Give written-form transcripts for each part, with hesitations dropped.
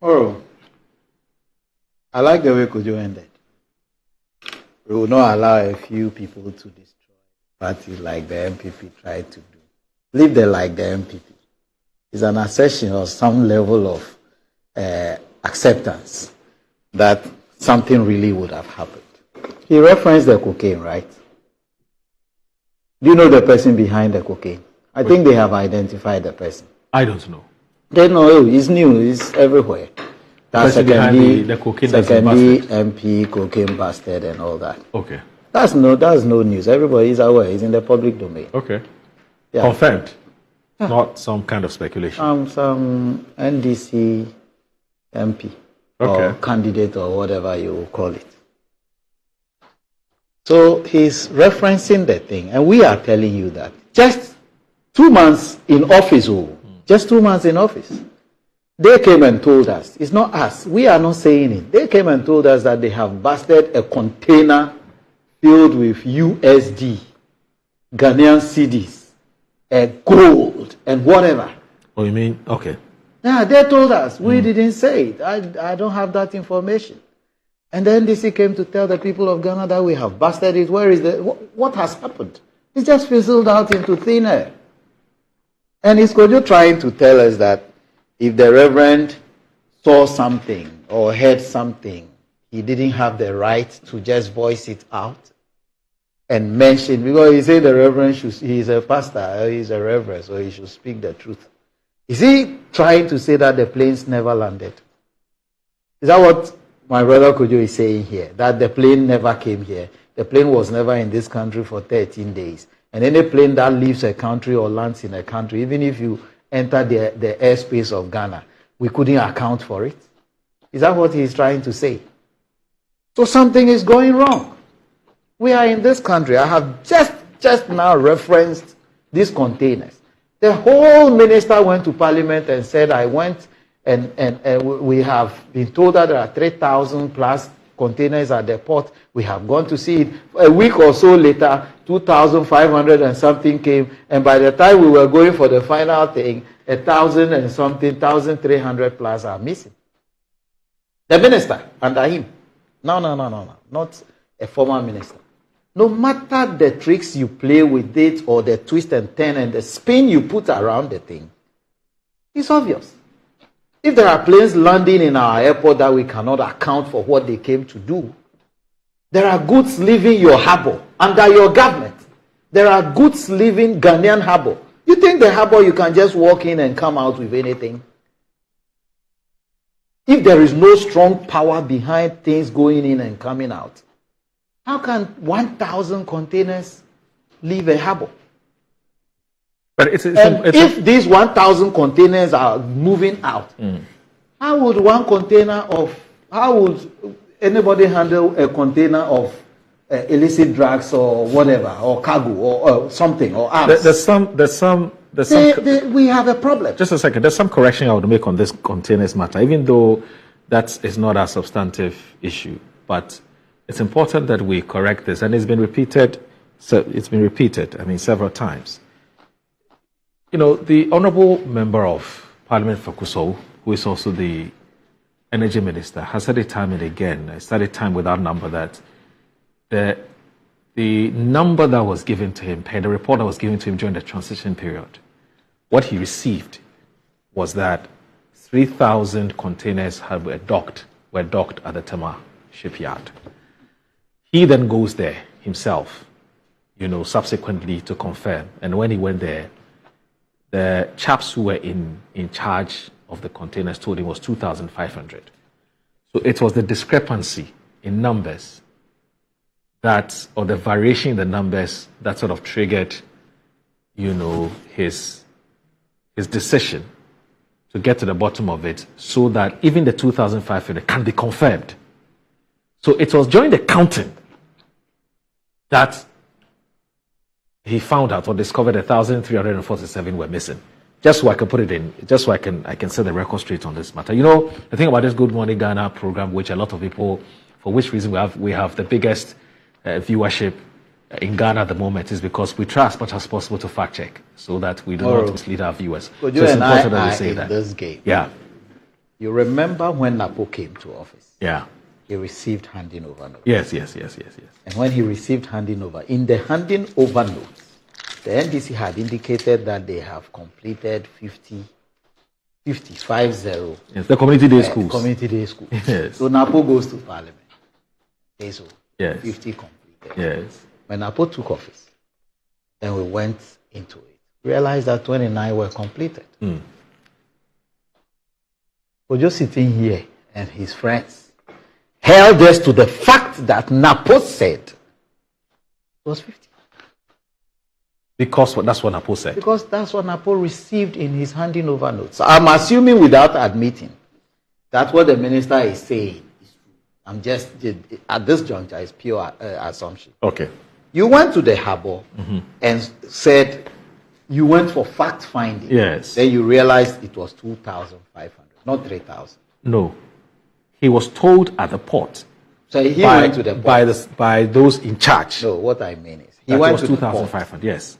Oh, I like the way Kojo ended. We will not allow a few people to destroy parties like the MPP tried to do. Leave them like the MPP. It's an assertion of some level of acceptance that something really would have happened. He referenced the cocaine, right? Do you know the person behind the cocaine? I think they have identified the person. I don't know. They know it's new, it's everywhere. That's secondly, the cocaine secondly MP, cocaine busted and all that. Okay. That's no news. Everybody is aware. It's in the public domain. Okay. Yeah. Confirmed. Not some kind of speculation. Some NDC MP or candidate or whatever you call it. So he's referencing the thing, and we are telling you that just 2 months in office, just 2 months in office. They came and told us, it's not us, we are not saying it. They came and told us that they have busted a container filled with USD, Ghanaian cedis, gold, and whatever. Oh, you mean, okay. Yeah, they told us. We didn't say it. I don't have that information. And the NDC came to tell the people of Ghana that we have busted it. Where is the, what has happened? It just fizzled out into thin air. And is Kojo trying to tell us that if the Reverend saw something or heard something, he didn't have the right to just voice it out and mention, because he said the Reverend he's a pastor, he's a Reverend, so he should speak the truth. Is he trying to say that the planes never landed? Is that what my brother Kojo is saying here? That the plane never came here? The plane was never in this country for 13 days. And any plane that leaves a country or lands in a country, even if you enter the airspace of Ghana, we couldn't account for it? Is that what he's trying to say? So something is going wrong. We are in this country. I have just now referenced these containers. The whole minister went to Parliament and said, I went and we have been told that there are 3,000 plus containers at the port. We have gone to see it. A week or so later, 2,500 and something came, and by the time we were going for the final thing, 1,000 and something, 1,300 plus are missing. The minister under him. No, not a former minister. No matter the tricks you play with it or the twist and turn and the spin you put around the thing, it's obvious. If there are planes landing in our airport that we cannot account for what they came to do, there are goods leaving your harbor under your government. There are goods leaving Ghanaian harbor. You think the harbor you can just walk in and come out with anything? If there is no strong power behind things going in and coming out, how can 1,000 containers leave a harbor? But if these 1,000 containers are moving out, how would anybody handle a container of illicit drugs or whatever, or cargo or something, or arms? We have a problem. Just a second. There's some correction I would make on this containers matter, even though that is not a substantive issue. But it's important that we correct this, and it's been repeated. So it's been repeated, several times. You know, the Honourable Member of Parliament for Kusau, who is also the Energy Minister, has said it time and again, I said it time without number, that the number that was given to him, the report that was given to him during the transition period, what he received was that 3,000 containers were docked at the Tema shipyard. He then goes there himself, subsequently to confirm. And when he went there, the chaps who were in charge of the containers told him it was 2,500. So it was the discrepancy in numbers or the variation in the numbers that sort of triggered, his decision to get to the bottom of it, so that even the 2,500 can be confirmed. So it was during the counting that he found out or discovered 1,347 were missing. Just so I can put it in, just so I can set the record straight on this matter. The thing about this Good Morning Ghana program, which a lot of people, for which reason we have the biggest viewership in Ghana at the moment, is because we try as much as possible to fact check so that we do not mislead our viewers. So it's important that we say that. This game. Yeah. You remember when Napo came to office? Yeah. He received handing over notes. Yes. And when he received handing over, in the handing over notes, the NDC had indicated that they have completed 50. Yes, the community day schools. Community day schools. Yes. So Napo goes to Parliament. Okay, so Yes. 50 completed. Yes. When Napo took office, then we went into it. Realized that 29 were completed. We're just sitting here and his friends held us to the fact that Napo said it was 50. Because that's what Napo said. Because that's what Napo received in his handing over notes. So I'm assuming without admitting that what the minister is saying is true. I'm just, at this juncture, it's pure assumption. Okay. You went to the harbor and said you went for fact finding. Yes. Then you realized it was 2,500, not 3,000. No. He was told at the port. So he went to the port. By those in charge. No, what I mean is he That went was to the port 2,500. Yes.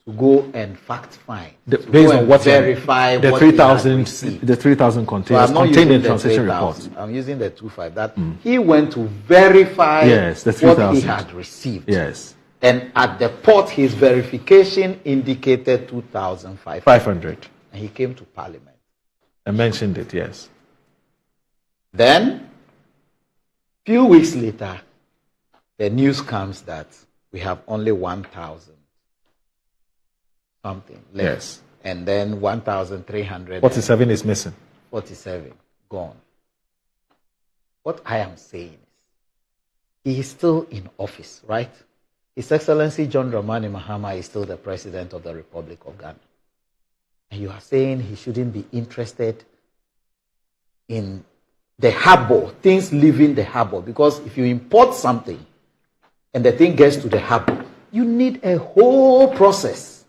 to go and fact find. Based on what verify the what 3,000 containers I'm not contained in using the transition 3,000. report. I'm using the 2,500. That he went to verify Yes, the what he 3,000. had received. Yes. And at the port, his verification indicated 2,500. 500. And he came to Parliament. I mentioned it, yes. Then, few weeks later, the news comes that we have only 1,000 something left. Yes. And then 1,300. 47 is missing. 47 gone. What I am saying is, he is still in office, right? His Excellency John Dramani Mahama is still the President of the Republic of Ghana. And you are saying he shouldn't be interested in the harbor, things leaving the harbor. Because if you import something and the thing gets to the harbor, you need a whole process.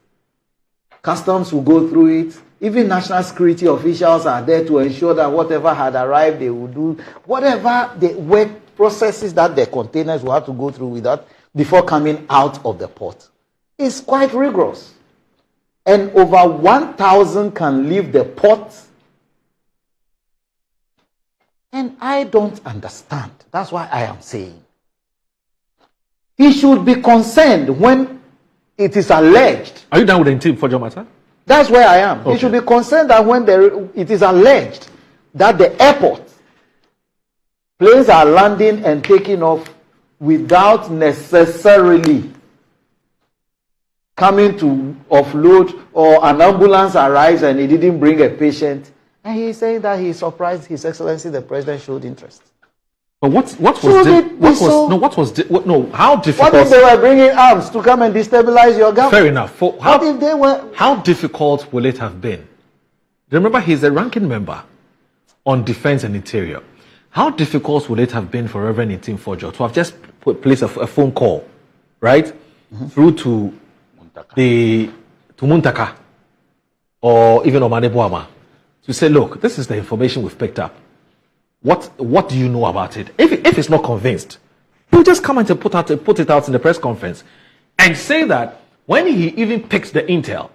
Customs will go through it. Even national security officials are there to ensure that whatever had arrived, they will do whatever the work processes that the containers will have to go through with that before coming out of the port. It's quite rigorous. And over 1,000 can leave the port. And I don't understand. That's why I am saying he should be concerned when it is alleged. Are you done with the Ntim Fordjour matter? That's where I am. Okay. He should be concerned that when it is alleged that the airport planes are landing and taking off without necessarily coming to offload, or an ambulance arrives and he didn't bring a patient, and he's saying that he's surprised His Excellency the President showed interest. But how difficult? What if they were bringing arms to come and destabilize your government? Fair enough. What if they were? How difficult will it have been? Remember, he's a ranking member on Defense and Interior. How difficult would it have been for Reverend Ntim Fordjour to have just placed a phone call, right, through to Muntaka or even Omane Boama to say, look, this is the information we've picked up. What do you know about it? If it's not convinced, he'll just come and put it out in the press conference and say that when he even picked the intel,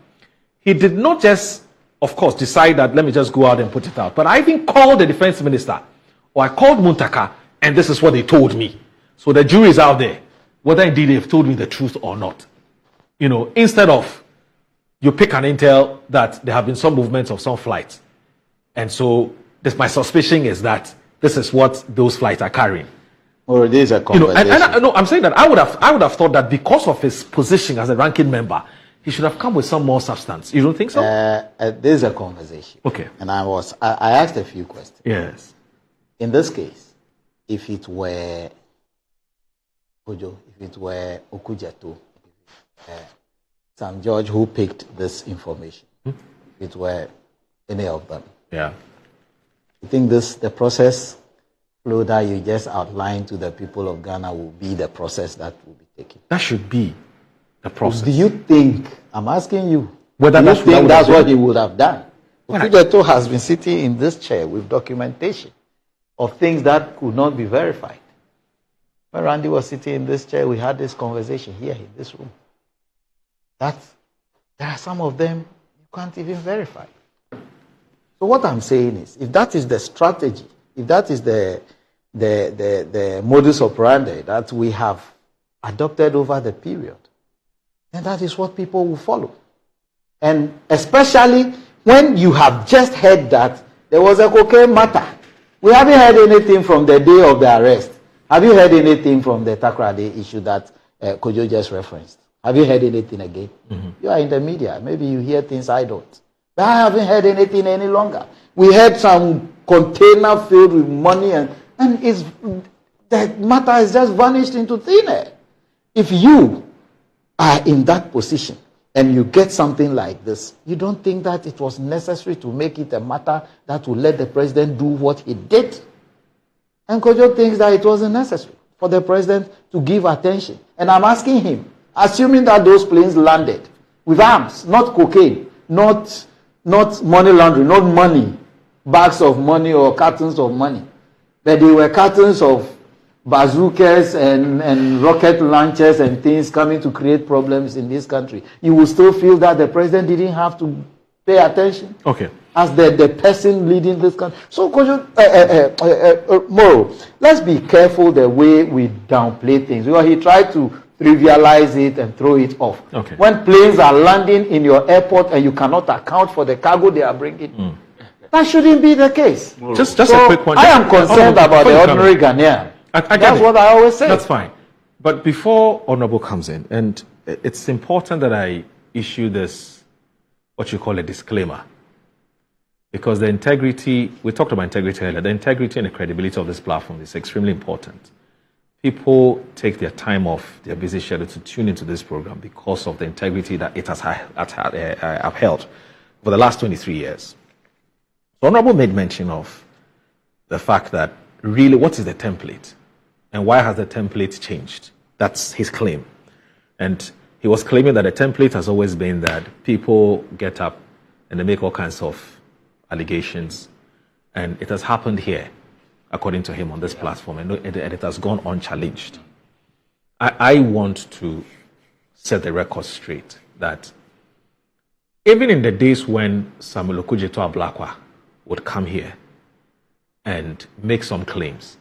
he did not just, of course, decide that let me just go out and put it out. But I even called the defense minister, or I called Muntaka, and this is what they told me. So the jury is out there, whether indeed they've told me the truth or not. You know, instead of you pick an intel that there have been some movements of some flights. And so my suspicion is that this is what those flights are carrying. Or it is a conversation. I'm saying that I would have thought that because of his position as a ranking member, he should have come with some more substance. You don't think so? There's a conversation. Okay. And I asked a few questions. Yes. In this case, if it were Okudzeto, Sam George who picked this information, if it were any of them, yeah, you think the process flow that you just outlined to the people of Ghana will be the process that will be taken? That should be the process. Do you think, I'm asking you, whether that's what he would have done? Okudzeto has been sitting in this chair with documentation of things that could not be verified. When Randy was sitting in this chair, we had this conversation here in this room. There are some of them you can't even verify. So what I'm saying is, if that is the strategy, if that is the modus operandi that we have adopted over the period, then that is what people will follow. And especially when you have just heard that there was a cocaine matter. We haven't heard anything from the day of the arrest. Have you heard anything from the Takoradi issue that Kojo just referenced? Have you heard anything again? Mm-hmm. You are in the media. Maybe you hear things I don't. But I haven't heard anything any longer. We heard some container filled with money and the matter has just vanished into thin air. If you are in that position and you get something like this, you don't think that it was necessary to make it a matter that will let the president do what he did? And Kojo thinks that it wasn't necessary for the president to give attention. And I'm asking him, assuming that those planes landed with arms, not cocaine, not money laundering, not money, bags of money or cartons of money, but they were cartons of bazookas and rocket launchers and things coming to create problems in this country, you will still feel that the president didn't have to pay attention? Okay. As the person leading this country. So, Moro, let's be careful the way we downplay things. Because he tried to trivialize it and throw it off. Okay. When planes are landing in your airport and you cannot account for the cargo they are bringing, that shouldn't be the case. Just a quick one. I am concerned about the ordinary Ghanaian. That's what I always say. That's fine. But before Honorable comes in, and it's important that I issue this, what you call a disclaimer. Because the integrity, we talked about integrity earlier, the integrity and the credibility of this platform is extremely important. People take their time off their busy schedule to tune into this program because of the integrity that it has upheld for the last 23 years. So Honorable made mention of the fact that really what is the template and why has the template changed? That's his claim. And he was claiming that the template has always been that people get up and they make all kinds of allegations, and it has happened here, according to him, on this platform, and it has gone unchallenged. I want to set the record straight that even in the days when Samuel Okudzeto Ablakwa would come here and make some claims,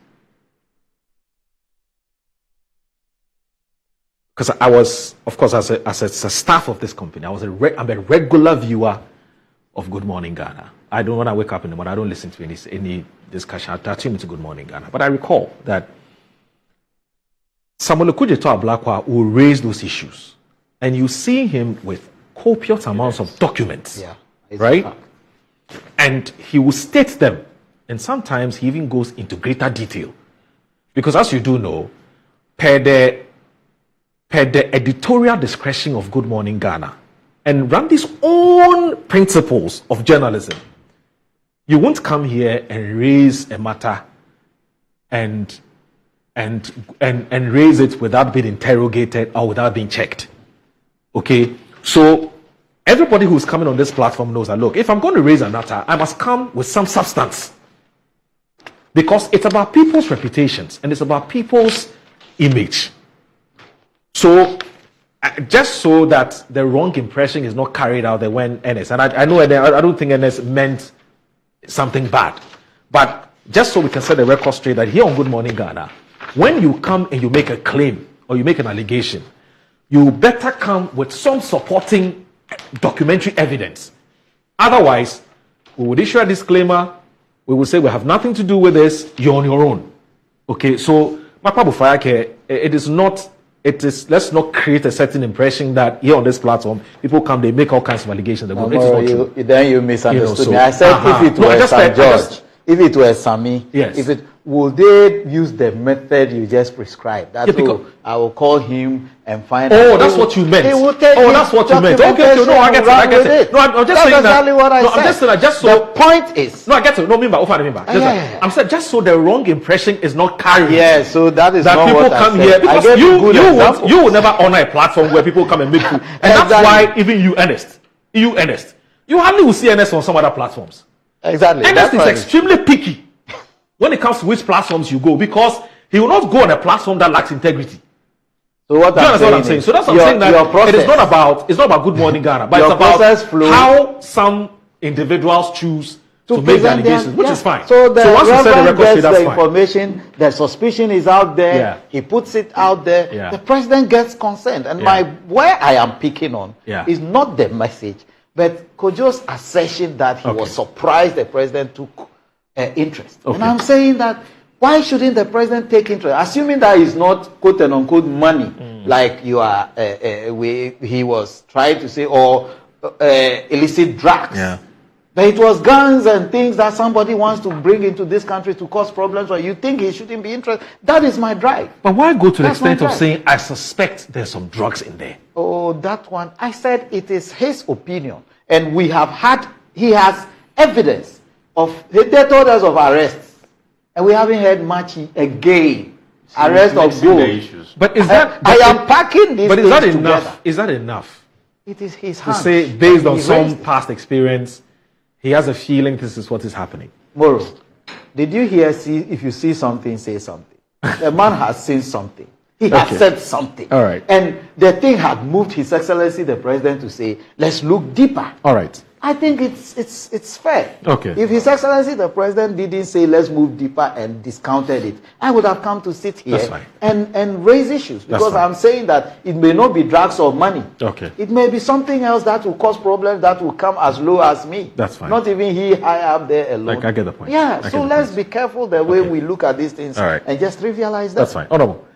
because I was, of course, as a staff of this company, I'm a regular viewer of Good Morning Ghana. I don't want to wake up in the morning. I don't listen to any discussion. I tune into Good Morning Ghana. But I recall that Samuel Okudzeto Ablakwa will raise those issues. And you see him with copious amounts of documents. Yeah, right? And he will state them. And sometimes he even goes into greater detail. Because as you do know, per the editorial discretion of Good Morning Ghana, and Randy's own principles of journalism, you won't come here and raise a matter and raise it without being interrogated or without being checked. Okay? So everybody who's coming on this platform knows that, look, if I'm going to raise a matter, I must come with some substance. Because it's about people's reputations and it's about people's image. So just so that the wrong impression is not carried out there when Ernest, and I know I don't think Ernest meant something bad, but just so we can set the record straight that here on Good Morning Ghana, when you come and you make a claim or you make an allegation, you better come with some supporting documentary evidence. Otherwise, we would issue a disclaimer, we will say we have nothing to do with this, you're on your own. Okay, so let's not create a certain impression that here on this platform, people come, they make all kinds of allegations. Then you misunderstood me. I said if it were Sam George, if it were Sammy, yes. Would they use the method you just prescribed? That's I will call him and find out. Oh, that's what you meant. That's what you meant. Okay, no, I get it. No, I'm just saying exactly what I said. I'm just saying that just so. The point is. No, I get it. No, I'm saying just so the wrong impression is not carried. Yeah, so that is that not people what come I here said. because you will never honor a platform where people come and make food, and that's why even you, Ernest, you hardly will see Ernest on some other platforms. Exactly. Ernest is extremely picky when it comes to which platforms you go, because he will not go on a platform that lacks integrity. So what I'm saying? So that's what I'm saying, that it is not about Good Morning Ghana, but it's about how some individuals choose to make the present their- allegations, which yeah. is fine. So the once you set the Reverend record straight, gets that's the fine. information, the suspicion is out there, Yeah. he puts it out there, Yeah. the president gets consent. And Yeah. where I am picking on Yeah. is not the message, but Kojo's assertion that he was surprised the president took interest. Okay. And I'm saying that why shouldn't the president take interest? Assuming that it's not quote and unquote money, like you are, he was trying to say, or illicit drugs. Yeah. But it was guns and things that somebody wants to bring into this country to cause problems, or you think he shouldn't be interested. That is my drive. But why go to the That's my extent of drive. saying, I suspect there's some drugs in there? Oh, that one. I said it is his opinion. And he has evidence of, they told us of arrests. And we haven't heard much again. Arrest of Mixing the gold. issues. But is that? I am packing these But is that things enough? together. Is that enough It is his to hand. say, based on He some raised it. past experience, he has a feeling this is what is happening? Moro, did you hear, if you see something, say something? The man has seen something. He has Okay. said something. All right. And the thing had moved His Excellency the President to say, let's look deeper. All right. I think it's fair. Okay. If His Excellency the President didn't say let's move deeper and discounted it, I would have come to sit here That's fine. and raise issues, because fine. I'm saying that it may not be drugs or money. Okay. It may be something else that will cause problems that will come as low as me. That's fine. Not even he high up there alone. Like, I get the point. I Yeah. get So the let's point. be careful the way Okay. we look at these things All right. and just trivialize them. That's fine. Honorable.